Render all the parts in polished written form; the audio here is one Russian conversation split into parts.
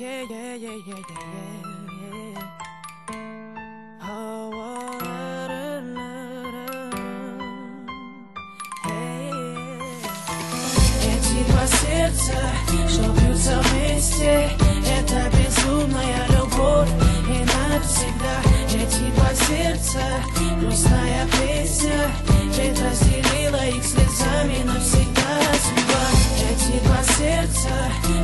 Yeah, yeah, yeah, yeah, yeah, yeah. Oh, oh, la, la, la, la. Hey. Эти два сердца, что бьются вместе, это безумная любовь и навсегда. Эти два сердца, грустная песня, ведь разделила их слезами навсегда судьба. Эти два сердца,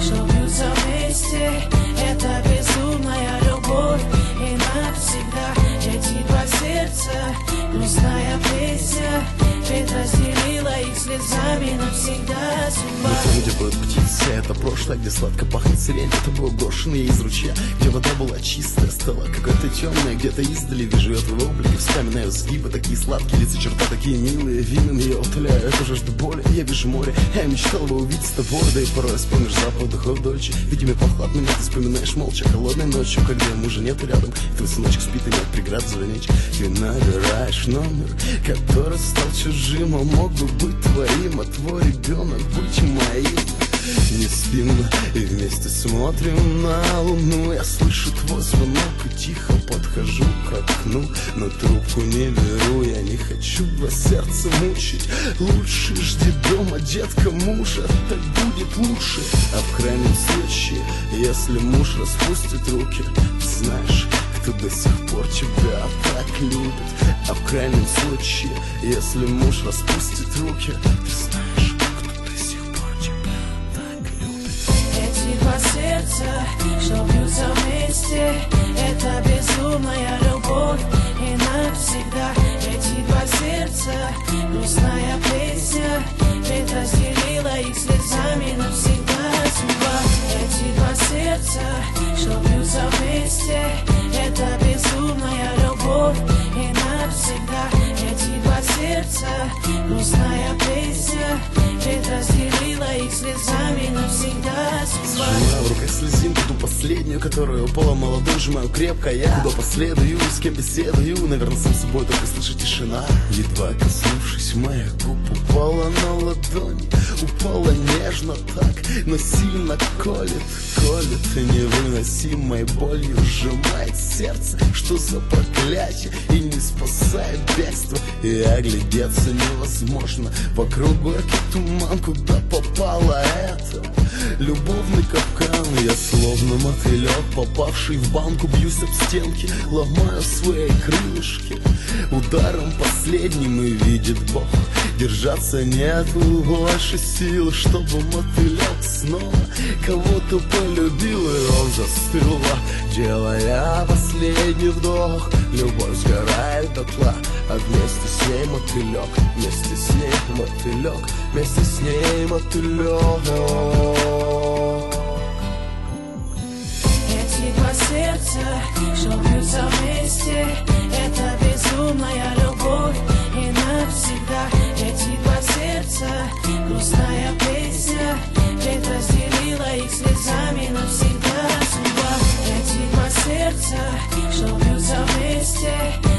что бьются вместе, это безумная любовь и навсегда. Эти два сердца, грустная песня, ведь разделила их слезами навсегда судьба. Там, где поют птицы, это прошлое, где сладко пахнет сирень. Это было брошенное из ручья, где вода была чистая, стала какая-то темная. Где-то издали вижу я твой облик и вспоминаю сгибы, такие сладкие лица, черта такие милые. Винами я утоляю эту жажду боли. Я вижу море, я мечтал бы увидеть с тобой. Да и порой вспомнишь запах духов Дольче. Видимо, похлад меня ты вспоминаешь молча холодной ночью, когда мужа нету рядом. Твой сыночек спит и нет преград звонить. Ты набираешь номер, который стал чужим, а мог бы быть твоим, а твой ребенок быть моим. Не спим и вместе смотрим на луну. Я слышу твой звонок и тихо подхожу к окну, но трубку не беру, я не хочу два сердца мучить. Лучше жди дома, детка, мужа, так будет лучше. А в крайнем случае, если муж распустит руки, знаешь, кто до сих пор тебя так любит. А в крайнем случае, если муж распустит руки, ты знаешь, кто до сих пор тебя так любит. Эти два сердца, что бьются вместе, это безумная любовь и навсегда. Эти два сердца, грустная песня, ведь разделила их слезами навсегда судьба. Эти два сердца, что бьются вместе, это безумная любовь и навсегда. Эти два сердца, грустная песня, ведь разделила их слезами навсегда судьба. Сжимаю в руках слезинку, ту последнюю, которая упала молодой, сжимаю крепко. Я куда последую, с кем беседую, наверное, сам собой только слышу тишина. Едва коснувшись моих губ, упала на ладони. Упала нежно так, но сильно колет, колет. Невыносимой болью сжимает сердце. Что за проклятие, и не спасает бегство. И оглядеться невозможно, вокруг горький туман. Куда попало это? Любовный капкан. Я словно мотылек, попавший в банку, бьюсь об стенки, ломаю свои крылышки. Ударом последним и видит Бог, держаться нету больше сил, чтобы мотылек снова кого-то полюбил. И он застыл, делая последний вдох. Любовь сгорает дотла, а вместе с ней мотылек. Вместе с ней мотылек, вместе с ней мотылек. Эти два сердца, что бьются вместе, это безумная любовь и навсегда. Эти два сердца, грустная песня, ведь разделила их слезами навсегда судьба. Эти два сердца, что бьются вместе,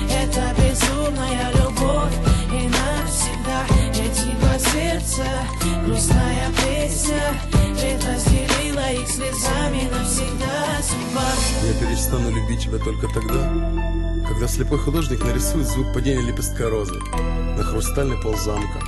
это безумная любовь и навсегда. Эти два сердца, грустная песня, ведь разделила их слезами навсегда судьба. Я перестану любить тебя только тогда, когда слепой художник нарисует звук падения лепестка розы на хрустальный пол замка.